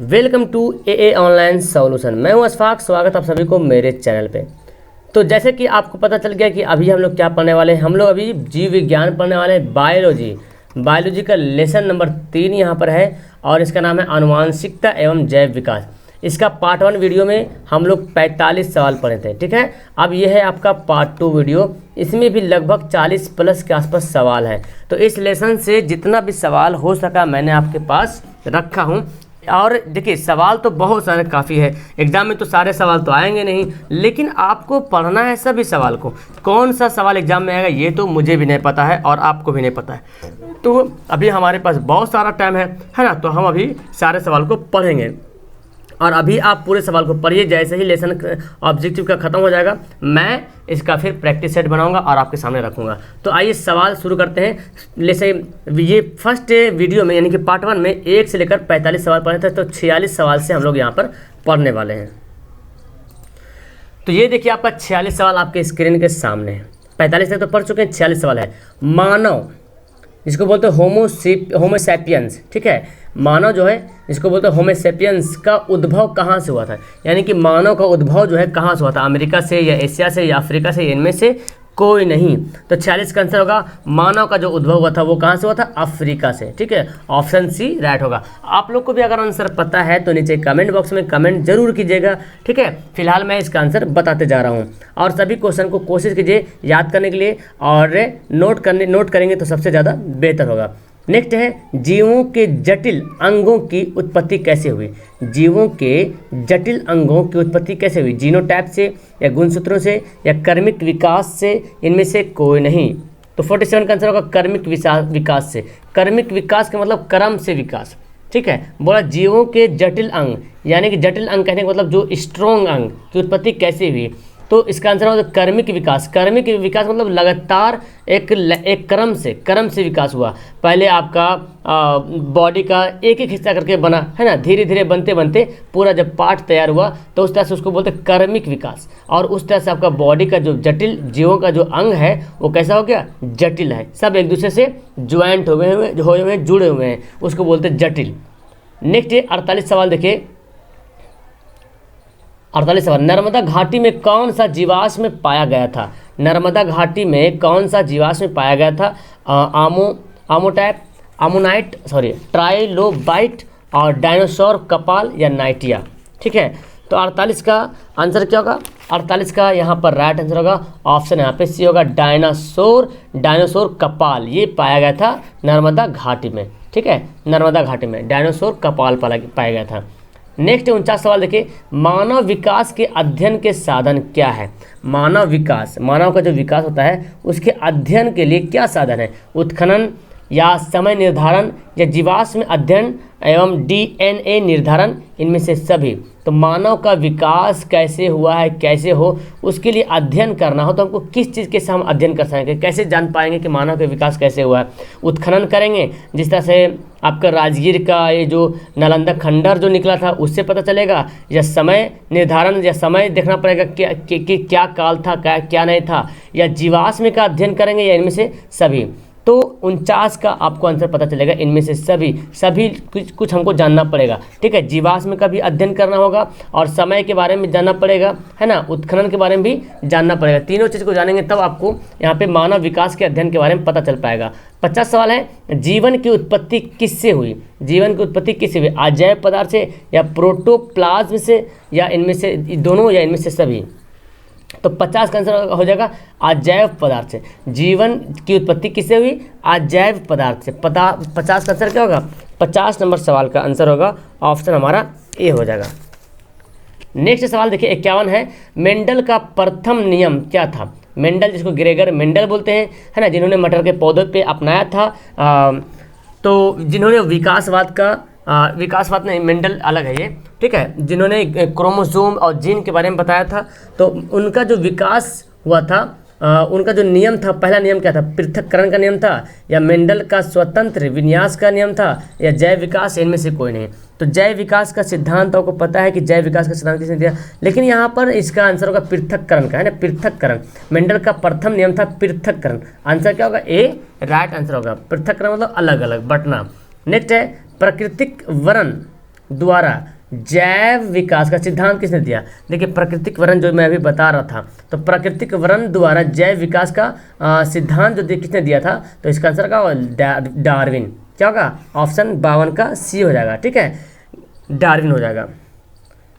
Welcome to a online solution. मैं हूं अशफाक, स्वागत आप सभी को मेरे चैनल पे। तो जैसे कि आपको पता चल गया कि अभी हम लोग क्या पढ़ने वाले हैं, हम लोग अभी जीव विज्ञान पढ़ने वाले हैं, बायोलॉजी का लेसन नंबर 3 यहाँ पर है और इसका नाम है आनुवांशिकता एवं जैव विकास। इसका पार्ट 1 वीडियो में हम लोग 45 सवाल पढ़े थे, ठीक है। अब ये है आपका पार्ट 2 वीडियो, इसमें भी लगभग 40 प्लस के आसपास सवाल है। तो इस लेसन से जितना भी सवाल हो सका मैंने आपके पास रखा हूँ। और देखिए सवाल तो बहुत सारे काफ़ी है, एग्जाम में तो सारे सवाल तो आएंगे नहीं, लेकिन आपको पढ़ना है सभी सवाल को। कौन सा सवाल एग्जाम में आएगा ये तो मुझे भी नहीं पता है और आपको भी नहीं पता है। तो अभी हमारे पास बहुत सारा टाइम है ना, तो हम अभी सारे सवाल को पढ़ेंगे और अभी आप पूरे सवाल को पढ़िए। जैसे ही लेसन ऑब्जेक्टिव का ख़त्म हो जाएगा मैं इसका फिर प्रैक्टिस सेट बनाऊंगा और आपके सामने रखूंगा। तो आइए सवाल शुरू करते हैं। जैसे ये फर्स्ट वीडियो में यानी कि पार्ट 1 में 1 से लेकर 45 सवाल पढ़े थे, तो 46 सवाल से हम लोग यहाँ पर पढ़ने वाले हैं। तो ये देखिए आपका 46 सवाल आपके स्क्रीन के सामने है। 45 तक तो पढ़ चुके हैं, 46 सवाल है। मानव, इसको बोलते हैं होमोसैपियंस, ठीक है। मानव जो है इसको बोलते हैं होमोसैपियंस का उद्भव कहाँ से हुआ था, यानी कि मानव का उद्भव जो है कहाँ से हुआ था, अमेरिका से या एशिया से या अफ्रीका से, इनमें से कोई नहीं। तो 46 का आंसर होगा मानव का जो उद्भव हुआ था वो कहाँ से हुआ था, अफ्रीका से, ठीक है। ऑप्शन सी राइट होगा। आप लोग को भी अगर आंसर पता है तो नीचे कमेंट बॉक्स में कमेंट जरूर कीजिएगा, ठीक है। फिलहाल मैं इसका आंसर बताते जा रहा हूँ और सभी क्वेश्चन को कोशिश कीजिए याद करने के लिए और नोट करेंगे तो सबसे ज़्यादा बेहतर होगा। नेक्स्ट है जीवों के जटिल अंगों की उत्पत्ति कैसे हुई। जीवों के जटिल अंगों की उत्पत्ति कैसे हुई, जीनोटाइप से या गुणसूत्रों से या कर्मिक विकास से, इनमें से कोई नहीं। तो 47 का आंसर होगा कर्मिक विकास से। कर्मिक विकास का मतलब क्रम से विकास, ठीक है। बोला जीवों के जटिल अंग, यानी कि जटिल अंग कहने का मतलब जो स्ट्रॉन्ग अंग की उत्पत्ति कैसे हुई, तो इसका आंसर होगा कर्मिक विकास। कर्मिक विकास मतलब लगातार एक क्रम से विकास हुआ। पहले आपका बॉडी का एक एक हिस्सा करके बना है ना, धीरे धीरे बनते बनते पूरा जब पार्ट तैयार हुआ तो उस तरह से उसको बोलते हैं कर्मिक विकास। और उस तरह से आपका बॉडी का जो जटिल जीवों का जो अंग है वो कैसा हो गया, जटिल है, सब एक दूसरे से ज्वाइंट जुड़े हुए हैं, उसको बोलते हैं जटिल। नेक्स्ट है 48 सवाल देखिए। 48 सवाल, नर्मदा घाटी में कौन सा जीवाश्म पाया गया था। नर्मदा घाटी में कौन सा जीवाश्म पाया गया था, ट्राइलोबाइट और डायनासोर कपाल या नाइटिया, ठीक है। तो 48 का आंसर क्या होगा, 48 का यहाँ पर राइट आंसर होगा ऑप्शन यहाँ पे सी होगा, डायनासोर कपाल। ये पाया गया था नर्मदा घाटी में, ठीक है। नर्मदा घाटी में डायनासोर कपाल पाया गया था। नेक्स्ट 49 सवाल देखिए, मानव विकास के अध्ययन के साधन क्या है। मानव का जो विकास होता है उसके अध्ययन के लिए क्या साधन है, उत्खनन या समय निर्धारण या जीवाश्म अध्ययन एवं DNA निर्धारण, इनमें से सभी। तो मानव का विकास कैसे हुआ है, कैसे हो, उसके लिए अध्ययन करना हो तो हमको किस चीज़ के से हम अध्ययन कर सकेंगे, कैसे जान पाएंगे कि मानव का विकास कैसे हुआ है। उत्खनन करेंगे, जिस तरह से आपका राजगीर का ये जो नालंदा खंडर जो निकला था उससे पता चलेगा, या समय निर्धारण या समय देखना पड़ेगा क्या काल था क्या नहीं था, या जीवाश्म का अध्ययन करेंगे, या इनमें से सभी। तो 49 का आपको आंसर पता चलेगा, इनमें से सभी कुछ हमको जानना पड़ेगा, ठीक है। जीवाश्म का भी अध्ययन करना होगा और समय के बारे में जानना पड़ेगा, है ना, उत्खनन के बारे में भी जानना पड़ेगा। तीनों चीज़ को जानेंगे तब आपको यहाँ पे मानव विकास के अध्ययन के बारे में पता चल पाएगा। 50 सवाल है, जीवन की उत्पत्ति किससे हुई। जीवन की उत्पत्ति किससे हुई, अजैव पदार्थ से या प्रोटोप्लाज्म से, या इनमें से दोनों, या इनमें से सभी। तो 50 का आंसर हो जाएगा अजैव पदार्थ से। जीवन की उत्पत्ति किससे हुई, अजैव पदार्थ से। 50 का आंसर क्या होगा, 50 नंबर सवाल का आंसर होगा ऑप्शन हमारा ए हो जाएगा। नेक्स्ट सवाल देखिए 51 है, मेंडल का प्रथम नियम क्या था। मेंडल, जिसको ग्रेगर मेंडल बोलते हैं, है ना, जिन्होंने मटर के पौधों पे अपनाया था, तो जिन्होंने विकासवाद नहीं, मेंडल अलग है ये, ठीक है, जिन्होंने क्रोमोसोम और जीन के बारे में बताया था, तो उनका जो विकास हुआ था, उनका जो नियम था, पहला नियम क्या था, पृथक्करण का नियम था, या मेंडल का स्वतंत्र विन्यास का नियम था, या जैव विकास, इनमें से कोई नहीं। तो जैव विकास का सिद्धांत आपको पता है कि जैव विकास का सिद्धांत किसने दिया, लेकिन यहाँ पर इसका आंसर होगा पृथक्करण का, है ना, पृथक्करण। मेंडल का प्रथम नियम था पृथक्करण। आंसर क्या होगा, ए राइट आंसर होगा। पृथक्करण मतलब अलग अलग, बंटना। नेक्स्ट है प्राकृतिक वर्ण द्वारा जैव विकास का सिद्धांत किसने दिया? देखिए प्राकृतिक वर्ण जो मैं अभी बता रहा था, तो प्राकृतिक वर्ण द्वारा जैव विकास का सिद्धांत जो किसने दिया था? तो इसका आंसर क्या होगा? डार्विन। क्या होगा? ऑप्शन 52 का सी हो जाएगा। ठीक है, डार्विन हो जाएगा।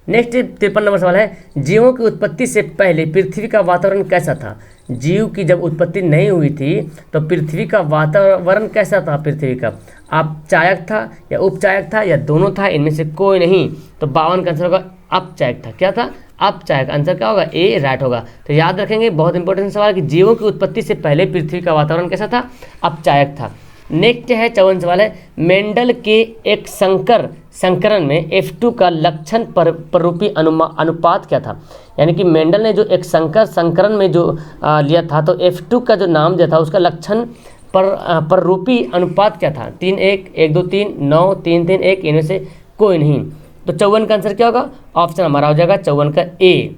नेक्स्ट 53 नंबर सवाल है, जीवों की उत्पत्ति से पहले पृथ्वी का वातावरण कैसा था? जीव की जब उत्पत्ति नहीं हुई थी तो पृथ्वी का वातावरण कैसा था? पृथ्वी का अपचायक था या उपचायक था या दोनों था? इनमें से कोई नहीं। तो 52 का आंसर होगा अपचायक था। क्या था? अपचायक। आंसर क्या होगा? ए राइट होगा। तो याद रखेंगे, बहुत इंपॉर्टेंट सवाल कि जीवों की उत्पत्ति से पहले पृथ्वी का वातावरण कैसा था? अपचायक था। नेक्स्ट है 54 सवाल है, मेंडल के एक संकरण में F2 का लक्षण प्ररूपी अनुपात क्या था? यानी कि मेंडल ने जो एक संकरण में जो लिया था, तो F2 का जो नाम दिया था उसका लक्षण प्ररूपी अनुपात क्या था? 3:1, 1:2, 3, 9, 3:3, 1, इनमें से कोई नहीं। तो 54 का आंसर क्या होगा? ऑप्शन हमारा हो जाएगा 54 का ए,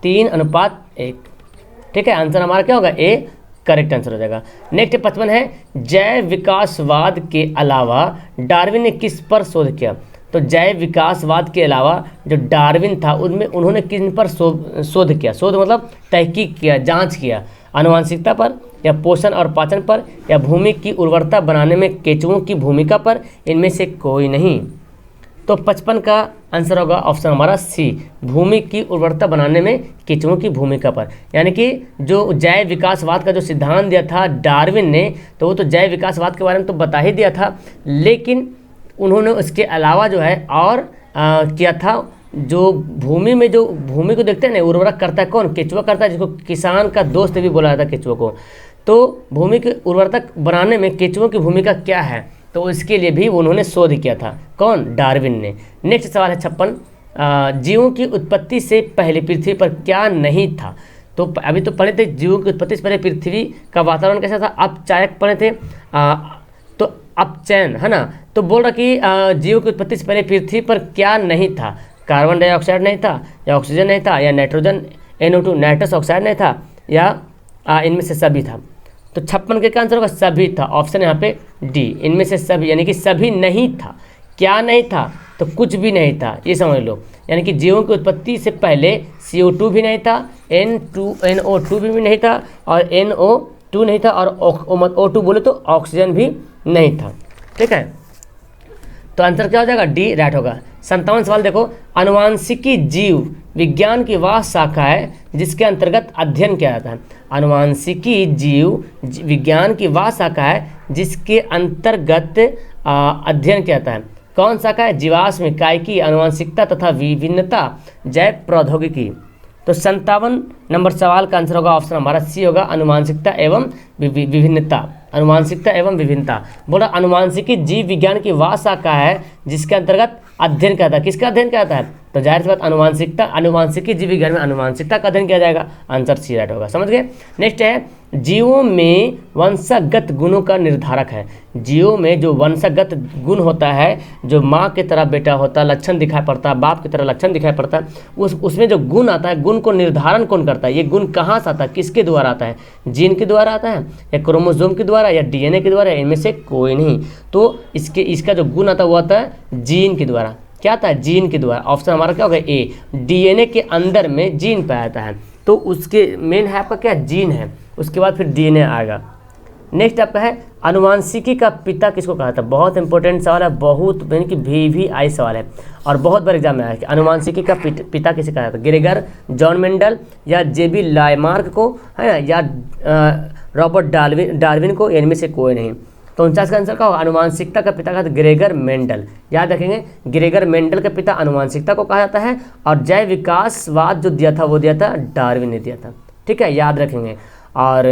3:1। ठीक है, आंसर हमारा क्या होगा? ए करेक्ट आंसर हो जाएगा। नेक्स्ट 55 है, जैव विकासवाद के अलावा डार्विन ने किस पर शोध किया? तो जैव विकासवाद के अलावा जो डार्विन था उनमें उन्होंने किन पर शोध किया? शोध मतलब तहकीक किया, जांच किया। आनुवंशिकता पर या पोषण और पाचन पर या भूमि की उर्वरता बनाने में केंचुओं की भूमिका पर? इनमें से कोई नहीं। तो 55 का आंसर होगा ऑप्शन हमारा सी, भूमि की उर्वरता बनाने में केंचुओं की भूमिका पर। यानी कि जो जैव विकासवाद का जो सिद्धांत दिया था डार्विन ने, तो वो तो जैव विकासवाद के बारे में तो बता ही दिया था, लेकिन उन्होंने उसके अलावा जो है और किया था, जो भूमि में जो भूमि को देखते हैं ना, उर्वरक करता है कौन? केंचुआ करता है, जिसको किसान का दोस्त भी बोला जाता है केंचुआ को। तो भूमि की उर्वरता बनाने में केंचुओं की भूमिका क्या है? तो इसके लिए भी उन्होंने शोध किया था। कौन? डार्विन ने। नेक्स्ट सवाल है 56, जीवों की उत्पत्ति से पहले पृथ्वी पर क्या नहीं था? तो अभी तो पढ़े थे जीवों की उत्पत्ति से पहले पृथ्वी का वातावरण कैसा था? अपचायक पढ़े थे, तो अपचयन है ना। तो बोल रहा कि जीवों की उत्पत्ति से पहले पृथ्वी पर क्या नहीं था? कार्बन डाइऑक्साइड नहीं था, या ऑक्सीजन नहीं था, या नाइट्रोजन NO2 नाइट्रस ऑक्साइड नहीं था, या इनमें से सभी था? तो 56 के आंसर होगा सभी था। ऑप्शन यहाँ पे डी, इनमें से सभी, यानी कि सभी नहीं था। क्या नहीं था? तो कुछ भी नहीं था, ये समझ लो। यानी कि जीवों की उत्पत्ति से पहले CO2 भी नहीं था, NO2 भी नहीं था, और NO2 नहीं था, और O2 बोले तो ऑक्सीजन भी नहीं था। ठीक है, तो आंसर क्या हो जाएगा? डी राइट होगा। 57 सवाल देखो, आनुवांशिकी जीव विज्ञान की वह शाखा है जिसके अंतर्गत अध्ययन किया जाता है। आनुवांशिकी जीव विज्ञान की वह शाखा है जिसके अंतर्गत अध्ययन किया जाता है। कौन शाखा है? जीवाश्म इकाइकी, आनुवांशिकता तथा विभिन्नता, जैव प्रौद्योगिकी। तो 57 नंबर सवाल का आंसर होगा ऑप्शन हमारा सी होगा, आनुवांशिकता एवं विभिन्नता। आनुवांशिकता एवं विभिन्नता बोला, आनुवांशिकी जीव विज्ञान की वह शाखा है जिसके अंतर्गत अध्ययन किया जाता है। किसका अध्ययन किया जाता है? तो जाहिर सी बात आनुवांशिकी जीव विज्ञान में आनुवांशिकता का अध्ययन किया जाएगा। आंसर सी राइट होगा। समझ गए? नेक्स्ट है, जीवों में वंशगत गुणों का निर्धारक है। जीवों में जो वंशगत गुण होता है, जो माँ की तरह बेटा होता है, लक्षण दिखाई पड़ता है, बाप की तरह लक्षण दिखाई पड़ता है, उसमें जो गुण आता है, गुण को निर्धारण कौन करता है? ये गुण कहाँ से आता है? किसके द्वारा आता है? जीन के द्वारा आता है, या क्रोमोसोम के द्वारा, या DNA के द्वारा? इनमें से कोई नहीं। तो इसका जो गुण आता है वो आता है जीन के द्वारा। क्या आता है? जीन के द्वारा। ऑप्शन हमारा क्या होगा? ए, DNA के अंदर में जीन पाया जाता है, तो उसके मेन है आपका क्या? जीन है। उसके बाद फिर DNA आएगा। नेक्स्ट आपका है, आनुवांशिकी का पिता किसको कहा था? बहुत इंपॉर्टेंट सवाल है, बहुत यानी कि VVI सवाल है, और बहुत बार एग्जाम में आया कि आनुवांशिकी का पिता किसे कहा था? ग्रेगर जॉन मेंडल, या JB लायमार्क को, है ना, या रॉबर्ट डार्विन को? इनमें से कोई नहीं। तो 49 का आंसर क्या होगा? आनुवांशिकता का पिता कहा था ग्रेगर मेंडल। याद रखेंगे, ग्रेगर मेंडल का पिता आनुवांशिकता को कहा जाता है, और जैव विकासवाद जो दिया था वो दिया था डार्विन ने दिया था। ठीक है, याद रखेंगे। और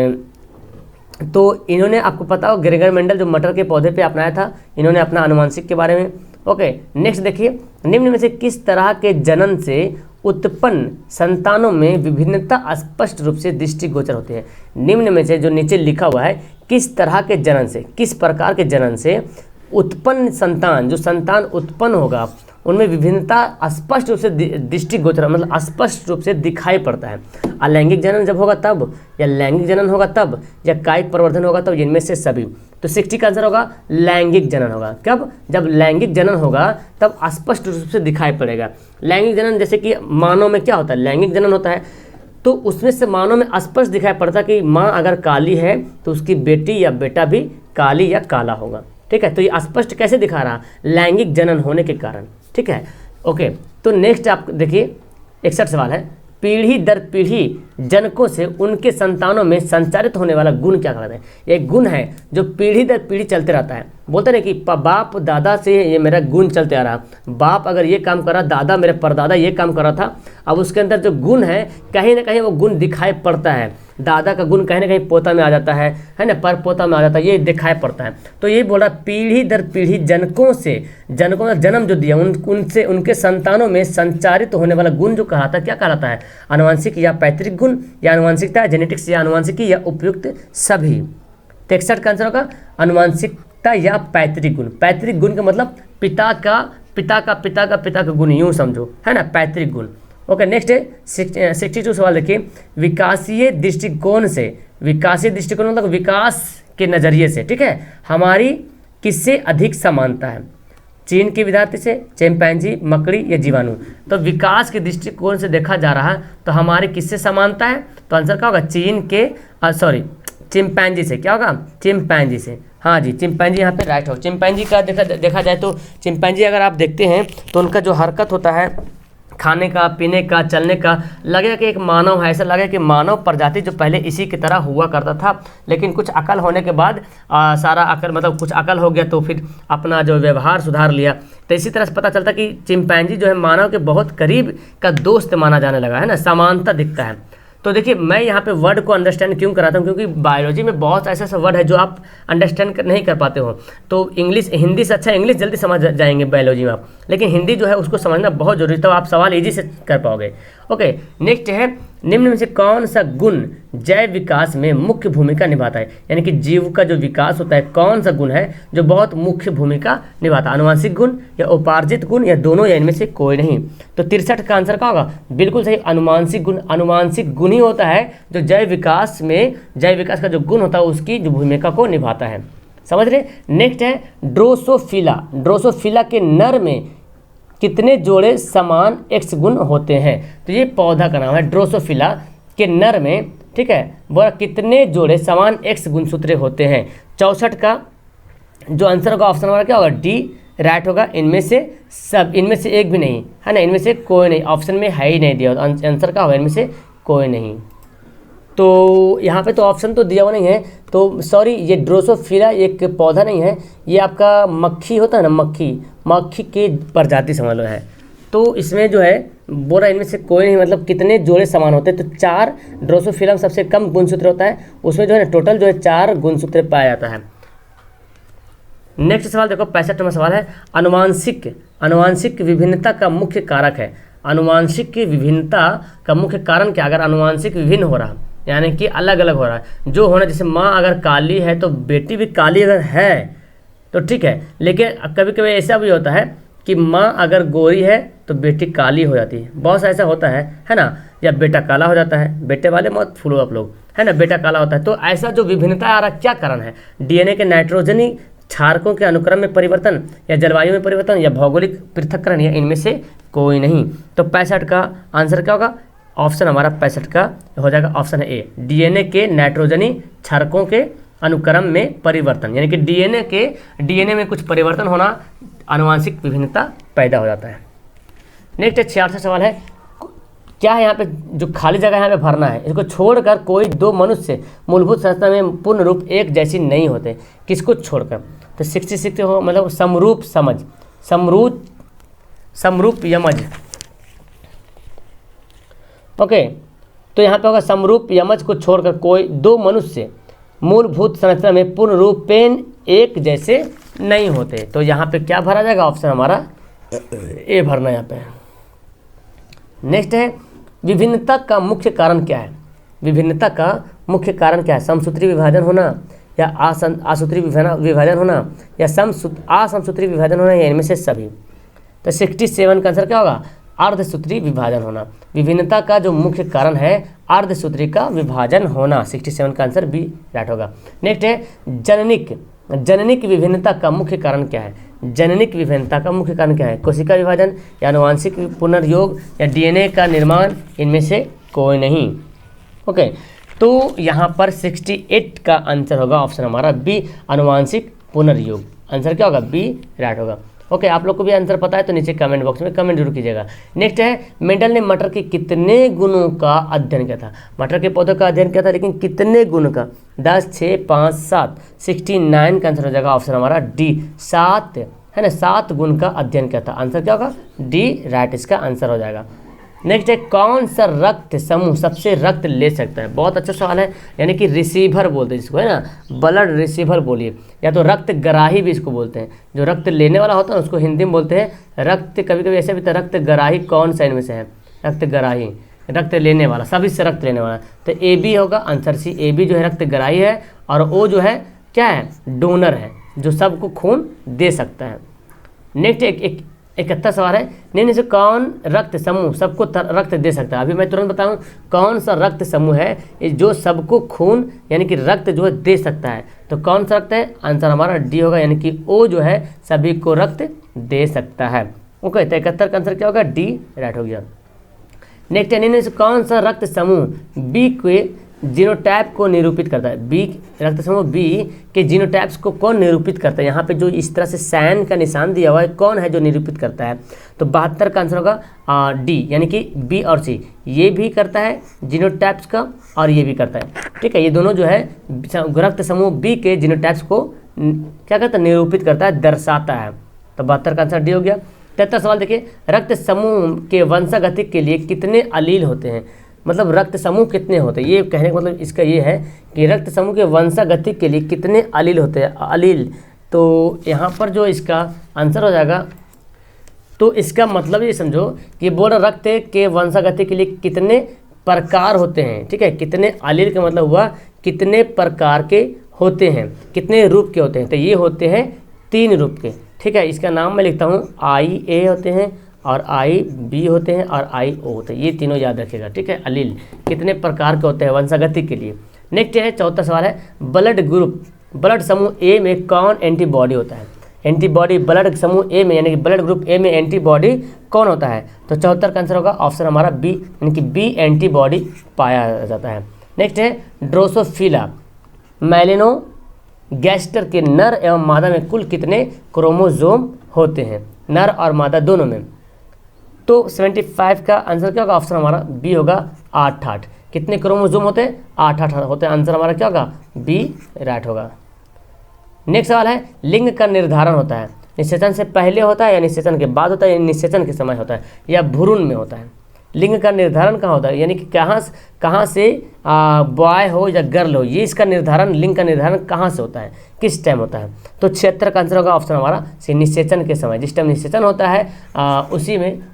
तो इन्होंने, आपको पता हो, ग्रेगर मेंडल जो मटर के पौधे पे अपनाया था, इन्होंने अपना आनुवांशिक के बारे में। ओके, नेक्स्ट देखिए, निम्न में से किस तरह के जनन से उत्पन्न संतानों में विभिन्नता स्पष्ट रूप से दृष्टिगोचर होती है? निम्न में से जो नीचे लिखा हुआ है, किस तरह के जनन से, किस प्रकार के जनन से उत्पन्न संतान, जो संतान उत्पन्न होगा, उनमें विभिन्नता स्पष्ट रूप से दृष्टिगोचर मतलब स्पष्ट रूप से दिखाई पड़ता है। अलैंगिक जनन जब होगा तब, या लैंगिक जनन होगा तब, या कायिक प्रवर्धन होगा तब, इनमें से सभी। तो 60 का आंसर होगा लैंगिक जनन होगा। कब? जब लैंगिक जनन होगा तब स्पष्ट रूप से दिखाई पड़ेगा। लैंगिक जनन जैसे कि मानव में क्या होता है, लैंगिक जनन होता है तो उसमें से मानव में स्पष्ट दिखाई पड़ता है कि माँ अगर काली है तो उसकी बेटी या बेटा भी काली या काला होगा। ठीक है, तो ये स्पष्ट कैसे दिखा रहा, लैंगिक जनन होने के कारण। ठीक है, ओके। तो नेक्स्ट आप देखिए 61 सवाल है, पीढ़ी दर पीढ़ी जनकों से उनके संतानों में संचारित होने वाला गुण क्या कहलाता है। एक गुण है जो पीढ़ी दर पीढ़ी चलते रहता है। बोलते ना कि बाप दादा से ये मेरा गुण चलते आ रहा, बाप अगर ये काम कर रहा, दादा मेरे परदादा ये काम कर रहा था, अब उसके अंदर जो गुण है कहीं ना कहीं वो गुण दिखाई पड़ता है। दादा का गुण कहीं ना कहीं पोता में आ जाता है ना, पर पोता में आ जाता है, ये दिखाई पड़ता है। तो ये बोल रहा पीढ़ी दर पीढ़ी जनकों से, जनकों का जन्म जो दिया उनसे उनके संतानों में संचारित होने वाला गुण जो कहलाता है क्या कहलाता है, आनुवंशिक या पैतृक गुण, या आनुवंशिकता, जेनेटिक्स या आनुवंशिकी, या उपयुक्त सभी। 63 का आंसर होगा आनुवंशिकता या पैतृक गुण। पैतृक गुण का मतलब पिता का गुण, यूं समझो, है ना, पैतृक गुण। ओके, नेक्स्ट है 62 सवाल देखिए, विकासीय दृष्टिकोण से, विकासीय दृष्टिकोण मतलब विकास के नज़रिए से, ठीक है, हमारी किससे अधिक समानता है, चीन के विद्यार्थी से, चिंपैंजी, मकड़ी या जीवाणु। तो विकास के दृष्टिकोण से देखा जा रहा है तो हमारी किससे समानता है, तो आंसर क्या होगा, चीन के चिंपैंजी से। क्या होगा, चिंपैंजी से। हाँ जी, चिंपैंजी यहाँ पे राइट हो। चिंपैंजी का देखा जाए तो चिंपैंजी अगर आप देखते हैं तो उनका जो हरकत होता है, खाने का, पीने का, चलने का, लगेगा कि एक मानव है, ऐसा लगेगा कि मानव प्रजाति जो पहले इसी की तरह हुआ करता था, लेकिन कुछ अकल होने के बाद सारा अकल मतलब कुछ अकल हो गया तो फिर अपना जो व्यवहार सुधार लिया। तो इसी तरह से पता चलता कि चिंपैंजी जो है मानव के बहुत करीब का दोस्त माना जाने लगा, है ना, समानता दिखता है। तो देखिए मैं यहाँ पे वर्ड को अंडरस्टैंड क्यों कराता हूँ, क्योंकि बायोलॉजी में बहुत ऐसा वर्ड है जो आप अंडरस्टैंड नहीं कर पाते हो। तो इंग्लिश, हिंदी से अच्छा इंग्लिश जल्दी समझ जाएंगे बायोलॉजी में आप, लेकिन हिंदी जो है उसको समझना बहुत जरूरी है, तो आप सवाल ईजी से कर पाओगे। ओके, नेक्स्ट है, निम्न में से कौन सा गुण जैव विकास में मुख्य भूमिका निभाता है, यानी कि जीव का जो विकास होता है कौन सा गुण है जो बहुत मुख्य भूमिका निभाता है, आनुवंशिक गुण या उपार्जित गुण या दोनों या इनमें से कोई नहीं। तो 63 का आंसर क्या होगा, बिल्कुल सही, अनुवांशिक गुण। अनुवांशिक गुण ही होता है जो जैव विकास का जो गुण होता है उसकी जो भूमिका को निभाता है, समझ रहे। नेक्स्ट है ड्रोसोफिला। ड्रोसोफिला के नर में कितने जोड़े समान एक्स गुण होते हैं, तो ये पौधा का नाम है ड्रोसोफिला के नर में, ठीक है, बोला कितने जोड़े समान एक्स गुणसूत्र होते हैं। 64 का जो आंसर होगा ऑप्शन हमारा क्या होगा, डी राइट होगा। इनमें से एक भी नहीं है ना, इनमें से कोई नहीं, ऑप्शन में है ही नहीं दिया, आंसर क्या होगा, इनमें से कोई नहीं। तो यहाँ पे तो ऑप्शन तो दिया हुआ नहीं है, तो सॉरी, ये ड्रोसोफिला एक पौधा नहीं है, ये आपका मक्खी होता है ना, मक्खी के प्रजाति समझ लो है। तो इसमें जो है बोला इनमें से कोई नहीं, मतलब कितने जोड़े समान होते हैं, तो 4 ड्रोसोफिला में सबसे कम गुणसूत्र होता है, उसमें जो है ना टोटल जो है 4 गुणसूत्र पाया जाता है। नेक्स्ट सवाल देखो 65वां सवाल है, अनुवांशिक विभिन्नता का मुख्य कारक है। अनुवांशिक की विभिन्नता का मुख्य कारण क्या, अगर अनुवांशिक विभिन्न हो रहा यानी कि अलग अलग हो रहा है, जो होना, जैसे माँ अगर काली है तो बेटी भी काली अगर है तो ठीक है, लेकिन कभी कभी ऐसा भी होता है कि माँ अगर गोरी है तो बेटी काली हो जाती है, बहुत सा ऐसा होता है ना, या बेटा काला हो जाता है, बेटे वाले मत फूलो आप लोग, है ना, बेटा काला होता है। तो ऐसा जो विभिन्नता आ रहा क्या कारण है, डीएनए के नाइट्रोजनी क्षारकों के अनुक्रम में परिवर्तन, या जलवायु में परिवर्तन, या भौगोलिक पृथक्करण, या इनमें से कोई नहीं। तो 65 का आंसर क्या होगा, ऑप्शन हमारा 65 का हो जाएगा, ऑप्शन है ए, डीएनए के नाइट्रोजनी क्षारकों के अनुक्रम में परिवर्तन, यानी कि डीएनए में कुछ परिवर्तन होना, आनुवांशिक विभिन्नता पैदा हो जाता है। नेक्स्ट 66 सवाल है, क्या है यहाँ पे जो खाली जगह यहाँ पे भरना है, इसको छोड़कर कोई 2 मनुष्य मूलभूत संरचना में पूर्ण रूप एक जैसी नहीं होते, किसको छोड़कर, तो 66 हो मतलब समरूप यमज। ओके, तो यहाँ पे होगा समरूप यमज को छोड़कर कोई 2 मनुष्य मूलभूत संरचना में पूर्ण रूपेण एक जैसे नहीं होते, तो यहाँ पे क्या भरा जाएगा, ऑप्शन हमारा ए भरना यहाँ पे। नेक्स्ट है, विभिन्नता का मुख्य कारण क्या है, विभिन्नता का मुख्य कारण क्या है, समसूत्री विभाजन होना, या असूत्री विभाजन होना, या असमसूत्री विभाजन होना, या इनमें से सभी। तो 67 का आंसर क्या होगा? अर्धसूत्री विभाजन होना। विभिन्नता का जो मुख्य कारण है अर्धसूत्री का विभाजन होना। 67 का आंसर बी राइट होगा। नेक्स्ट है जननिक। जननिक विभिन्नता का मुख्य कारण क्या है? जननिक विभिन्नता का मुख्य कारण क्या है? कोशिका विभाजन या आनुवांशिक पुनर्योग या डीएनए का निर्माण, इनमें से कोई नहीं। ओके, तो यहाँ पर 68 का आंसर होगा ऑप्शन हमारा बी, आनुवांशिक पुनर्योग। आंसर क्या होगा? बी राइट होगा। ओके, आप लोग को भी आंसर पता है तो नीचे कमेंट बॉक्स में कमेंट जरूर कीजिएगा। नेक्स्ट है मेंडल ने मटर के कितने गुणों का अध्ययन किया था? मटर के पौधों का अध्ययन किया था, लेकिन कितने गुण का? 10, 6, 5, 7। 69 का आंसर हो जाएगा ऑप्शन हमारा डी, 7 है ना, 7 गुण का अध्ययन किया था। आंसर क्या होगा? डी राइट इसका आंसर हो जाएगा। नेक्स्ट है कौन सा रक्त समूह सबसे रक्त ले सकता है? बहुत अच्छा सवाल है, यानी कि रिसीवर बोलते हैं जिसको, है ना, ब्लड रिसीवर बोलिए, या तो रक्त ग्राही भी इसको बोलते हैं। जो रक्त लेने वाला होता है उसको हिंदी में बोलते हैं रक्त, कभी कभी ऐसे भी था रक्त ग्राही कौन सा इनमें से है? रक्त ग्राही, रक्त लेने वाला, सभी से रक्त लेने वाला। तो ए बी होगा आंसर सी, ए बी जो है रक्त ग्राही है, और ओ जो है क्या है? डोनर है, जो सबको खून दे सकता है। नेक्स्ट 71 सवाल है, निम्न से कौन रक्त समूह सबको रक्त दे सकता है? अभी मैं तुरंत बताऊं कौन सा रक्त समूह है जो सबको खून यानी कि रक्त जो है दे सकता है? तो कौन सा रक्त है? आंसर हमारा डी होगा, यानी कि ओ जो है सभी को रक्त दे सकता है। ओके, तो 71 का आंसर क्या होगा? डी राइट हो गया। नेक्स्ट है निम्न से कौन सा रक्त समूह बी के जीनोटाइप को निरूपित करता है? बी रक्त समूह बी के जीनोटाइप्स को कौन निरूपित करता है? यहाँ पे जो इस तरह से साइन का निशान दिया हुआ है, कौन है जो निरूपित करता है? तो 72 का आंसर होगा डी, यानी कि बी और सी, ये भी करता है जीनोटाइप्स का और ये भी करता है। ठीक है, ये दोनों जो है रक्त समूह बी के जीनोटाइप्स को क्या करता है? निरूपित करता है, दर्शाता है। तो 72 का आंसर डी हो गया। 73 सवाल देखिए, रक्त समूह के वंशागतिक के लिए कितने अलील होते हैं? मतलब रक्त समूह कितने होते हैं, ये कहने का मतलब इसका ये है कि रक्त समूह के वंशागतिक के लिए कितने अलील होते हैं? अलील, तो यहाँ पर जो इसका आंसर हो जाएगा, तो इसका मतलब ये समझो कि बोल रक्त के वंशागतिक के लिए कितने प्रकार होते हैं। ठीक है, कितने अलील का मतलब हुआ कितने प्रकार के होते हैं, कितने रूप के होते हैं? तो ये होते हैं 3 रूप के। ठीक है, इसका नाम मैं लिखता हूँ, आई ए होते हैं और आई बी होते हैं और आई ओ होते हैं, ये तीनों याद रखिएगा। ठीक है, अलील कितने प्रकार के होते हैं वंशागतिक के लिए। नेक्स्ट है 74 सवाल है, ब्लड ग्रुप ब्लड समूह ए में कौन एंटीबॉडी होता है? एंटीबॉडी ब्लड समूह ए में यानी कि ब्लड ग्रुप ए में एंटीबॉडी कौन होता है? तो 74 का आंसर होगा ऑप्शन हमारा बी, यानी कि बी एंटीबॉडी पाया जाता है। नेक्स्ट है ड्रोसोफिला मैलिनो गैस्टर के नर एवं मादा में कुल कितने क्रोमोसोम होते हैं? नर और मादा दोनों में। तो 75 का आंसर क्या होगा? ऑप्शन हमारा बी होगा 8 कितने क्रोमोसोम होते हैं? 8 होते हैं। आंसर हमारा क्या होगा? बी राइट होगा। नेक्स्ट सवाल है, लिंग का निर्धारण होता है निषेचन से पहले होता है या निषेचन के बाद होता है या निषेचन के समय होता है या भ्रूण में होता है? लिंग का निर्धारण कहाँ होता है, यानी कि कहाँ से बॉय हो या गर्ल हो, ये इसका निर्धारण, लिंग का निर्धारण कहाँ से होता है, किस टाइम होता है? तो 76 का आंसर होगा ऑप्शन हमारा सी, निषेचन के समय। जिस टाइम निषेचन होता है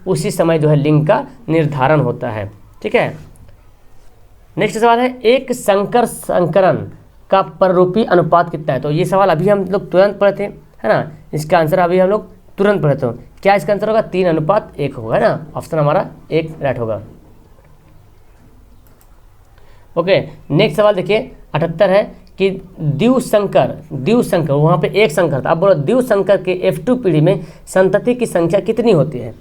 उसी समय जो है लिंग का निर्धारण होता है। ठीक है, नेक्स्ट सवाल है, एक संकरण का पररूपी अनुपात कितना है? तो ये सवाल अभी हम लोग तुरंत पढ़े थे, है ना, इसका आंसर अभी हम लोग तुरंत पढ़े थे। क्या इसका आंसर होगा? 3:1 होगा, है ना, ऑप्शन हमारा 1 राइट होगा। ओके, नेक्स्ट सवाल देखिए 78 है कि द्विसंकर वहाँ पे एक संकर था, अब बोलो द्विसंकर के F2 पीढ़ी में संतति की संख्या कितनी होती है?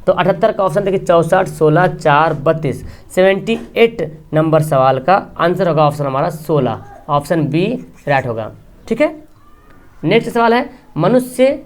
तो 78 का ऑप्शन देखिए 64, 16, 4, 32। 78 नंबर सवाल का आंसर होगा ऑप्शन हमारा 16, ऑप्शन बी राइट होगा। ठीक है, नेक्स्ट सवाल है, मनुष्य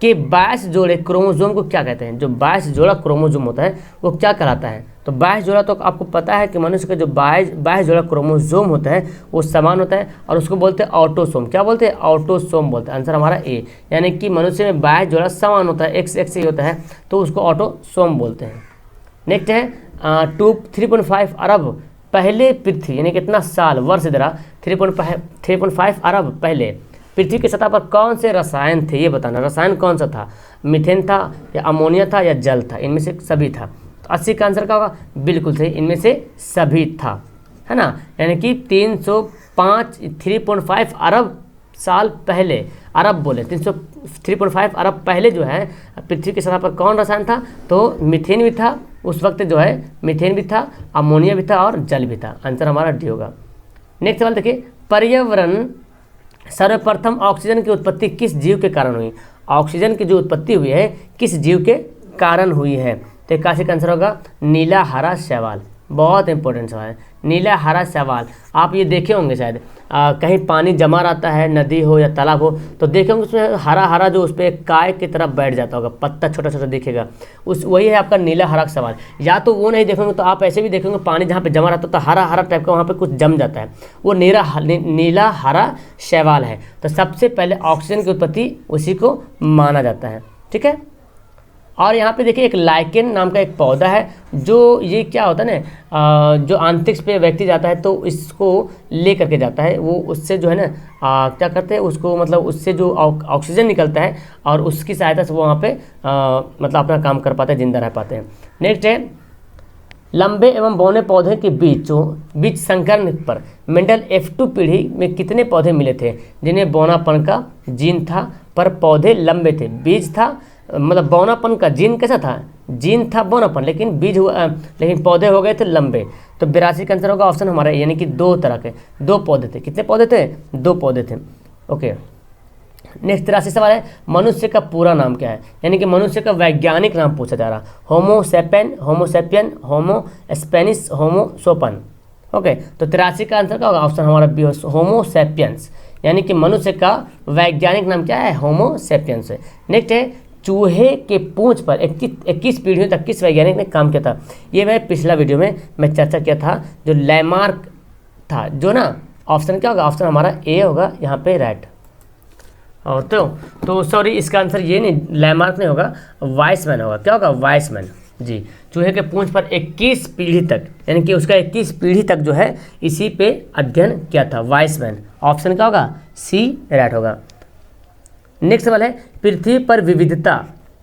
के 22 जोड़े क्रोमोसोम को क्या कहते हैं? जो 22 जोड़ा क्रोमोसोम होता है वो क्या कहलाता है? तो 22 जोड़ा, तो आपको पता है कि मनुष्य का जो 22 जोड़ा क्रोमोसोम होता है वो समान होता है और उसको बोलते हैं ऑटोसोम। क्या बोलते हैं? ऑटोसोम बोलते हैं। आंसर हमारा ए, यानी कि मनुष्य में 22 जोड़ा समान होता है, एक ही होता है, तो उसको ऑटोसोम बोलते हैं। नेक्स्ट है 3.5 अरब पहले पृथ्वी, यानी कितना साल वर्ष दरा 3.5 अरब पहले पृथ्वी की सतह पर कौन से रसायन थे, ये बताना। रसायन कौन सा था? मीथेन था या अमोनिया था या जल था? इनमें से सभी था। तो 80 का आंसर क्या होगा? बिल्कुल सही, इनमें से सभी था, है ना, यानी कि 3.5 अरब साल पहले, अरब बोले 3.5 अरब पहले जो है पृथ्वी की सतह पर कौन रसायन था? तो मीथेन भी था उस वक्त जो है, मीथेन भी था, अमोनिया भी था और जल भी था। आंसर हमारा डी होगा। नेक्स्ट सवाल देखिए, पर्यावरण सर्वप्रथम ऑक्सीजन की उत्पत्ति किस जीव के कारण हुई? ऑक्सीजन की जो उत्पत्ति हुई है किस जीव के कारण हुई है? तो इक्यासी का आंसर होगा नीला हरा शैवाल। बहुत इंपॉर्टेंट सवाल है, नीला हरा शैवाल। आप ये देखे होंगे शायद कहीं पानी जमा रहता है, नदी हो या तालाब हो, तो देखे होंगे उसमें हरा हरा जो उस पर काय की तरफ बैठ जाता होगा, पत्ता छोटा छोटा दिखेगा, उस वही है आपका नीला हरा शैवाल। या तो वो नहीं देखोगे तो आप ऐसे भी देखेंगे पानी जहाँ पे जमा रहता है तो हरा हरा टाइप का वहाँ पे कुछ जम जाता है, वो नीला हरा शैवाल है। तो सबसे पहले ऑक्सीजन की उत्पत्ति उसी को माना जाता है। ठीक है, और यहाँ पे देखिए एक लाइकेन नाम का एक पौधा है, जो ये क्या होता है ना, जो अंतरिक्ष पे व्यक्ति जाता है तो इसको ले करके जाता है, वो उससे जो है ना क्या करते हैं उसको, मतलब उससे जो ऑक्सीजन निकलता है और उसकी सहायता से वो वहाँ पे मतलब अपना काम कर पाते हैं, जिंदा रह पाते हैं। नेक्स्ट है, लंबे एवं बौने पौधे के बीच संकरण पर मेंडल F2 पीढ़ी में कितने पौधे मिले थे जिन्हें बौनापन का जीन था पर पौधे लंबे थे? बीज था, मतलब बौनापन का जीन कैसा था? जीन था बौनापन, लेकिन बीज हुआ, लेकिन पौधे हो गए थे लंबे। तो 82 का आंसर होगा ऑप्शन हमारा, यानी कि 2 तरह के 2 पौधे थे। कितने पौधे थे? 2 पौधे थे। ओके, नेक्स्ट 83 सवाल है, मनुष्य का पूरा नाम क्या है? यानी कि मनुष्य का वैज्ञानिक नाम पूछा जा रहा। होमोसेपियन, होमोसेपियन, होमो स्पेनिस, होमोसोपन। ओके, तो 83 का आंसर क्या होगा? ऑप्शन हमारा बी, होमोसेपियंस। यानी कि मनुष्य का वैज्ञानिक नाम क्या है? होमोसेपियंस है। नेक्स्ट है, चूहे के पूंछ पर 21 पीढ़ियों तक किस वैज्ञानिक ने काम किया था? ये मैं पिछला वीडियो में मैं चर्चा किया था, जो लैमार्क था, जो ना ऑप्शन क्या होगा? ऑप्शन हमारा ए होगा यहाँ पे, राइट। और तो सॉरी, इसका आंसर ये नहीं, लैमार्क नहीं होगा, वाइसमैन होगा। क्या होगा? वाइसमैन जी। चूहे के पूंछ पर 21 पीढ़ी तक, यानी कि उसका 21 पीढ़ी तक जो है इसी पे अध्ययन किया था, वाइसमैन। ऑप्शन क्या होगा? सी, राइट होगा। नेक्स्ट सवाल है, पृथ्वी पर विविधता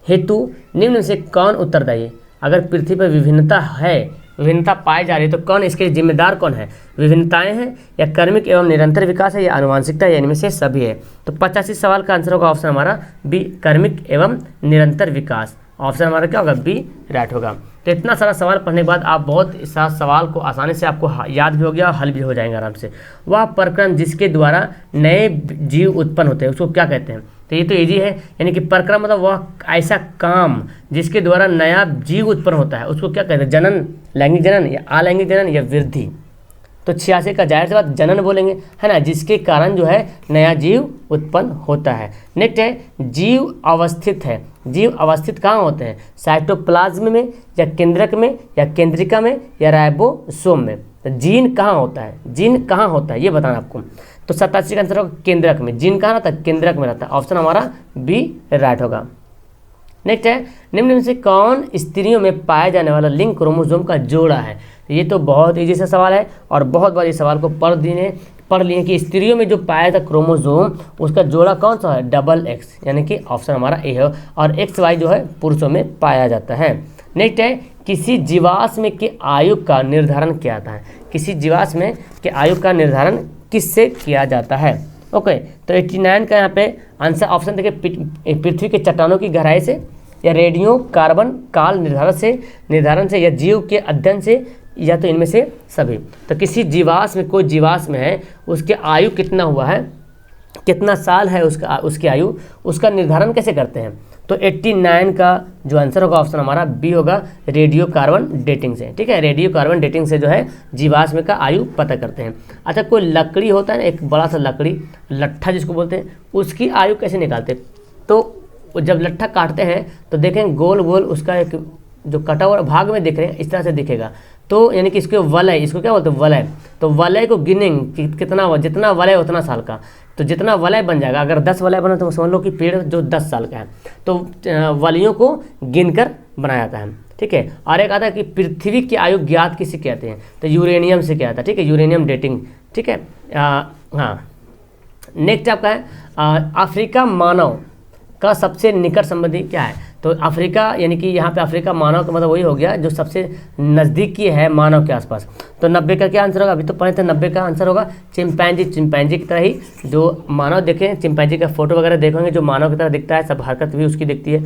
हेतु निम्न में से कौन उत्तरदायी है? अगर पृथ्वी पर विभिन्नता है, विभिन्नता पाई जा रही है, तो कौन इसके जिम्मेदार कौन है? विभिन्नताएं हैं या कर्मिक एवं निरंतर विकास है या आनुवांशिकता है, या इनमें से सभी है? तो 85 सवाल का आंसर होगा ऑप्शन हमारा बी, कर्मिक एवं निरंतर विकास। ऑप्शन हमारा क्या होगा? बी, राइट होगा। तो इतना सारा सवाल पढ़ने के बाद आप बहुत सारा सवाल को आसानी से आपको याद भी हो गया और हल भी हो जाएंगे आराम से। वह प्रक्रम जिसके द्वारा नए जीव उत्पन्न होते हैं उसको क्या कहते हैं? तो ये तो इजी है, यानी कि प्रक्रम मतलब वह ऐसा काम जिसके द्वारा नया जीव उत्पन्न होता है उसको क्या कहते हैं? जनन, लैंगिक जनन या अलैंगिक जनन या वृद्धि? तो 86 का जाहिर सी बात जनन बोलेंगे, है ना, जिसके कारण जो है नया जीव उत्पन्न होता है। नेक्स्ट है, जीव अवस्थित है। जीव अवस्थित कहाँ होते हैं? साइटोप्लाज्म में या केंद्रक में या केंद्रिका में या राइबोसोम में? तो जीन कहाँ होता है? जीन कहाँ होता है ये बताना आपको। तो 87 का आंसर होगा केंद्रक में। जीन कहाँ रहता है? केंद्रक में रहता है। ऑप्शन हमारा बी, राइट होगा। नेक्स्ट है, निम्न में से कौन स्त्रियों में पाया जाने वाला लिंग क्रोमोसोम का जोड़ा है? ये तो बहुत इजी सा सवाल है और बहुत बार इस सवाल को पढ़ लिए कि स्त्रियों में जो पाया था क्रोमोसोम उसका जोड़ा कौन सा है? डबल एक्स, यानी कि ऑप्शन हमारा ए है। और एक्स वाई जो है पुरुषों में पाया जाता है। नेक्स्ट है, किसी जीवाश्म के आयु का निर्धारण किया जाता है? किसी जीवाश्म के आयु का निर्धारण किससे किया जाता है? ओके, तो 89 का यहाँ पे आंसर ऑप्शन देखिए, पृथ्वी के चट्टानों की गहराई से या रेडियो कार्बन काल निर्धारण से या जीव के अध्ययन से या तो इनमें से सभी। तो किसी जीवाश्म में, कोई जीवाश्म है उसके आयु कितना हुआ है, कितना साल है उसकी आयु, उसका निर्धारण कैसे करते हैं? तो 89 का जो आंसर होगा ऑप्शन हमारा बी होगा, रेडियो कार्बन डेटिंग से। ठीक है, रेडियो कार्बन डेटिंग से जो है जीवाश्म का आयु पता करते हैं। अच्छा, कोई लकड़ी होता है ना, एक बड़ा सा लकड़ी, लट्ठा जिसको बोलते हैं, उसकी आयु कैसे निकालते हैं? तो जब लट्ठा काटते हैं तो देखें गोल गोल उसका एक जो कटा हुआ भाग में दिख रहे हैं इस तरह से दिखेगा। तो यानी कि इसके वलय, इसको क्या बोलते हैं? वलय। तो वलय को गिनेंगे कितना, जितना वलय उतना साल का। तो जितना वलय बन जाएगा, अगर 10 वलय बना तो समझ लो कि पेड़ जो 10 साल का है, तो वलयों को गिनकर बनाया जाता है। ठीक है, और एक आता है कि पृथ्वी की आयु ज्ञात किसे कहते हैं? तो यूरेनियम से किया था। ठीक है, यूरेनियम डेटिंग। ठीक है, हाँ। नेक्स्ट आपका है, अफ्रीका मानव का सबसे निकट संबंधी क्या है? तो अफ्रीका यानी कि यहाँ पे अफ्रीका मानव का मतलब वही हो गया जो सबसे नज़दीकी है मानव के आसपास। तो 90 का क्या आंसर होगा, अभी तो पढ़े थे 90 का आंसर होगा चिंपैंजी। चिंपैंजी की तरह ही जो मानव देखें, चिंपैंजी का फोटो वगैरह देखेंगे जो मानव की तरह दिखता है, सब हरकत भी उसकी दिखती है।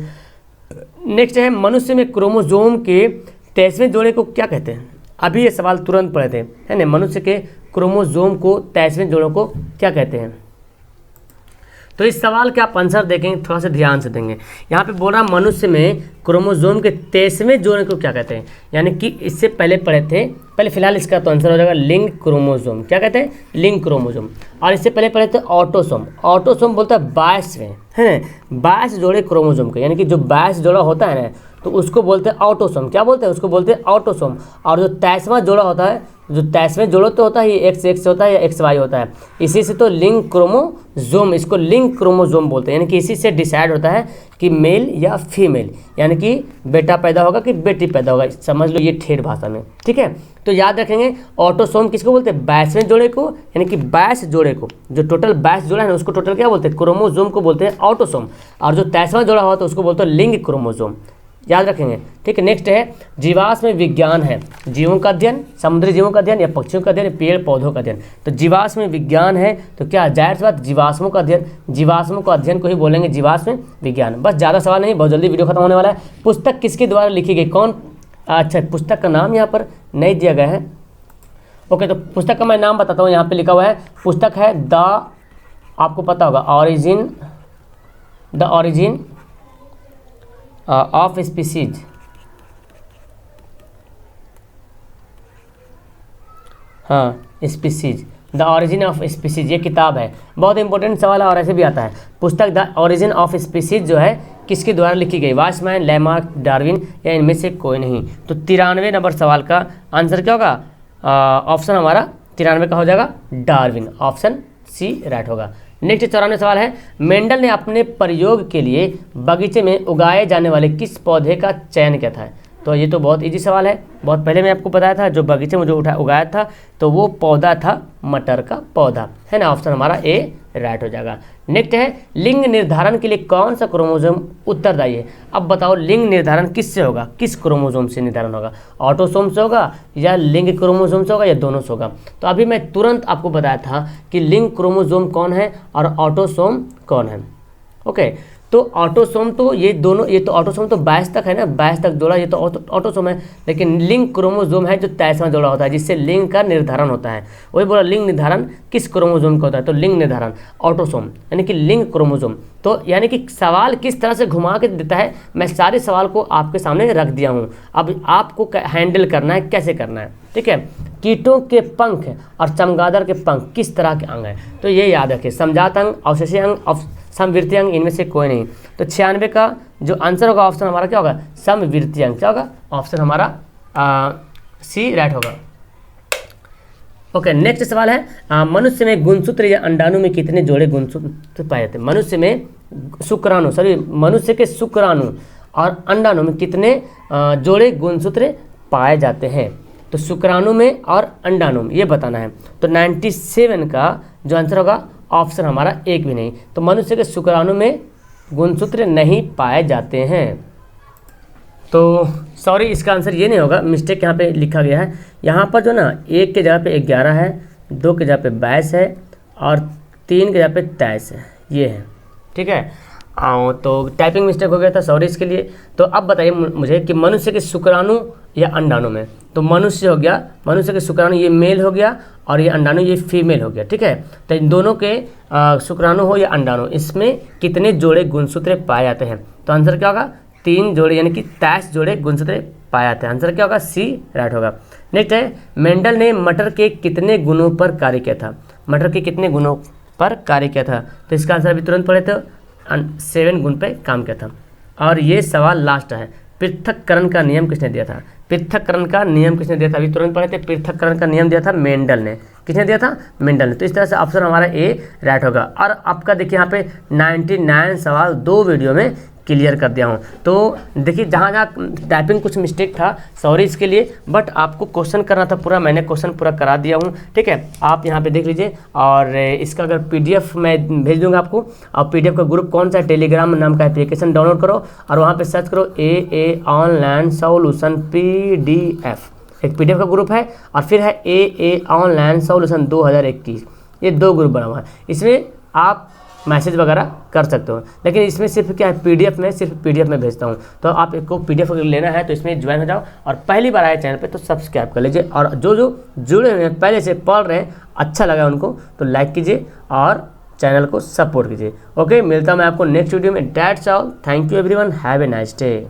नेक्स्ट है मनुष्य में क्रोमोसोम के 23वें जोड़े को क्या कहते हैं। अभी ये सवाल तुरंत पढ़े थे, है ना। मनुष्य के क्रोमोसोम को 23वें जोड़ों को क्या कहते हैं। तो इस सवाल के आप आंसर देखेंगे, थोड़ा सा ध्यान से देंगे। यहाँ पे बोल रहा मनुष्य में क्रोमोसोम के 23वें जोड़े को क्या कहते हैं, यानी कि इससे पहले पढ़े थे। पहले फिलहाल इसका तो आंसर हो जाएगा लिंग क्रोमोसोम। क्या कहते हैं, लिंग क्रोमोसोम। और इससे पहले पढ़े थे ऑटोसोम। ऑटोसोम बोलता है 22वें, है ना, 22 जोड़े क्रोमोसोम के, यानी कि जो 22 जोड़ा होता है ना तो उसको बोलते हैं ऑटोसोम। क्या बोलते हैं, उसको बोलते हैं ऑटोसोम। और जो 23वां जोड़ा होता है, जो 23वें जोड़ा तो होता है ये XX होता है या XY होता है, इसी से तो लिंग क्रोमोसोम, इसको लिंग क्रोमोसोम बोलते हैं। यानी कि इसी से डिसाइड होता है कि मेल या फीमेल, यानी कि बेटा पैदा होगा कि बेटी पैदा होगा, समझ लो ये ठेठ भाषा में, ठीक है। तो याद रखेंगे ऑटोसोम किसको बोलते हैं, 22वें जोड़े को, यानी कि 22 जोड़े को, जो टोटल 22 जोड़ा है ना उसको टोटल क्या बोलते हैं, क्रोमोसोम को बोलते हैं ऑटोसोम। और जो 23वां जोड़ा हुआ तो उसको बोलते हैं लिंग क्रोमोसोम, याद रखेंगे, ठीक है। नेक्स्ट है जीवाश्म विज्ञान है जीवों का अध्ययन, समुद्री जीवों का अध्ययन या पक्षियों का अध्ययन, पेड़ पौधों का अध्ययन। तो जीवाश्म विज्ञान है तो क्या, जाहिर सी बात जीवाश्मों का अध्ययन, जीवाश्मों का अध्ययन को ही बोलेंगे जीवाश्म विज्ञान। बस ज़्यादा सवाल नहीं, बहुत जल्दी वीडियो खत्म होने वाला है। पुस्तक किसके द्वारा लिखी गई, कौन, अच्छा पुस्तक का नाम यहाँ पर नहीं दिया गया है। ओके, तो पुस्तक का मैं नाम बताता हूँ, यहाँ पर लिखा हुआ है, पुस्तक है द, आपको पता होगा द ऑरिजिन ऑफ स्पीसीज, हाँ species, the origin of species, ये किताब है। बहुत इंपॉर्टेंट सवाल है और ऐसे भी आता है। पुस्तक द ऑरिजिन ऑफ स्पीसीज जो है किसके द्वारा लिखी गई, वाइसमैन, लैमार्क, डार्विन या इनमें से कोई नहीं। तो 93 नंबर सवाल का आंसर क्या होगा, ऑप्शन हमारा 93 का हो जाएगा डार्विन, ऑप्शन सी राइट होगा। नेक्स्ट 94 सवाल है, मेंडल ने अपने प्रयोग के लिए बगीचे में उगाए जाने वाले किस पौधे का चयन किया था। तो ये तो बहुत इजी सवाल है, बहुत पहले मैं आपको बताया था, जो बगीचे में जो उगाया था तो वो पौधा था मटर का पौधा, है ना, ऑप्शन हमारा ए राइट हो जाएगा। नेक्स्ट है, लिंग निर्धारण के लिए कौन सा क्रोमोसोम उत्तरदायी है। अब बताओ लिंग निर्धारण किससे होगा, किस क्रोमोसोम से निर्धारण होगा, ऑटोसोम से होगा या लिंग क्रोमोसोम से होगा या दोनों से होगा। तो अभी मैं तुरंत आपको बताया था कि लिंग क्रोमोसोम कौन है और ऑटोसोम कौन है। ओके, तो ऑटोसोम तो ये दोनों, ये तो ऑटोसोम तो 22 तक है ना, 22 तक जोड़ा, ये तो ऑटोसोम है। लेकिन लिंग क्रोमोसोम है जो 23वां जोड़ा होता है, जिससे लिंग का निर्धारण होता है। वही बोला लिंग निर्धारण किस क्रोमोसोम का होता है, तो लिंग निर्धारण ऑटोसोम, यानी कि लिंग क्रोमोसोम। तो यानी कि सवाल किस तरह से घुमा के देता है, मैं सारे सवाल को आपके सामने रख दिया हूँ। अब आपको हैंडल करना है, कैसे करना है, ठीक है। कीटों के पंख और चमगादड़ के पंख किस तरह के अंग हैं, तो ये याद रखिए, समजात अंग, अवशेषीय अंग, समवृत्तीय अंग, इनमें से कोई नहीं। तो 96 का जो आंसर होगा ऑप्शन हमारा क्या होगा, समवृत्तीय अंग, क्या होगा, ऑप्शन हमारा सी राइट होगा। ओके, नेक्स्ट सवाल है, मनुष्य में गुणसूत्र या अंडाणु में कितने जोड़े गुणसूत्र पाए जाते हैं। मनुष्य में शुक्राणु, सॉरी मनुष्य के शुक्राणु और अंडाणु में कितने जोड़े गुणसूत्र पाए जाते हैं। तो शुक्राणु में और अंडाणु में ये बताना है। तो 97 का जो आंसर होगा ऑप्शन हमारा एक भी नहीं। तो मनुष्य के शुक्राणु में गुणसूत्र नहीं पाए जाते हैं। तो सॉरी इसका आंसर ये नहीं होगा, मिस्टेक यहाँ पे लिखा गया है। यहाँ पर जो ना 1 के जगह पे 11 है, 2 के जगह पे 22 है और 3 के जगह पे 23 है, ये है, ठीक है। तो टाइपिंग मिस्टेक हो गया था, सॉरी इसके लिए। तो अब बताइए मुझे कि मनुष्य के शुक्राणु या अंडाणु में, तो मनुष्य हो गया, मनुष्य के शुक्राणु ये मेल हो गया और ये अंडाणु ये फीमेल हो गया, ठीक है। तो इन दोनों के शुक्राणु हो या अंडाणु, इसमें कितने जोड़े गुणसूत्र पाए जाते हैं। तो आंसर क्या होगा, 3 जोड़े, यानी कि 23 जोड़े गुणसूत्र पाए जाते हैं। आंसर क्या होगा, सी राइट होगा। नेक्स्ट है, मेंडल ने मटर के कितने गुणों पर कार्य किया था। मटर के कितने गुणों पर कार्य किया था, तो इसका आंसर अभी तुरंत पढ़े थे, 7 गुण पे काम किया था। और ये सवाल लास्ट है, पृथक्करण का नियम किसने दिया था। पृथक्करण का नियम किसने दिया था, अभी तुरंत पढ़े थे, पृथक्करण का नियम दिया था मेंडल ने। किसने दिया था, मेंडल ने। तो इस तरह से ऑप्शन हमारा ए राइट होगा। और आपका देखिए यहाँ पे 99 सवाल 2 वीडियो में क्लियर कर दिया हूँ। तो देखिए जहाँ जहाँ टाइपिंग कुछ मिस्टेक था, सॉरी इसके लिए, बट आपको क्वेश्चन करना था पूरा, मैंने क्वेश्चन पूरा करा दिया हूँ, ठीक है। आप यहाँ पे देख लीजिए, और इसका अगर PDF मैं भेज दूँगा आपको। और PDF का ग्रुप कौन सा है, टेलीग्राम नाम का एप्लीकेशन डाउनलोड करो और वहाँ पे सर्च करो AA ऑनलाइन सॉल्यूशन PDF। एक PDF का ग्रुप है और फिर है AA ऑनलाइन सॉल्यूशन 2021। ये 2 ग्रुप बना हुआ है, इसमें आप मैसेज वगैरह कर सकते हो। लेकिन इसमें सिर्फ क्या है, PDF में सिर्फ PDF में भेजता हूँ। तो आप को PDF अगर लेना है तो इसमें ज्वाइन हो जाओ, और पहली बार आए चैनल पे तो सब्सक्राइब कर लीजिए, और जो जो जुड़े हुए हैं पहले से पढ़ रहे हैं, अच्छा लगा उनको तो लाइक कीजिए और चैनल को सपोर्ट कीजिए। ओके, मिलता हूँ मैं आपको नेक्स्ट वीडियो में। That's all, thank you everyone, have a nice day.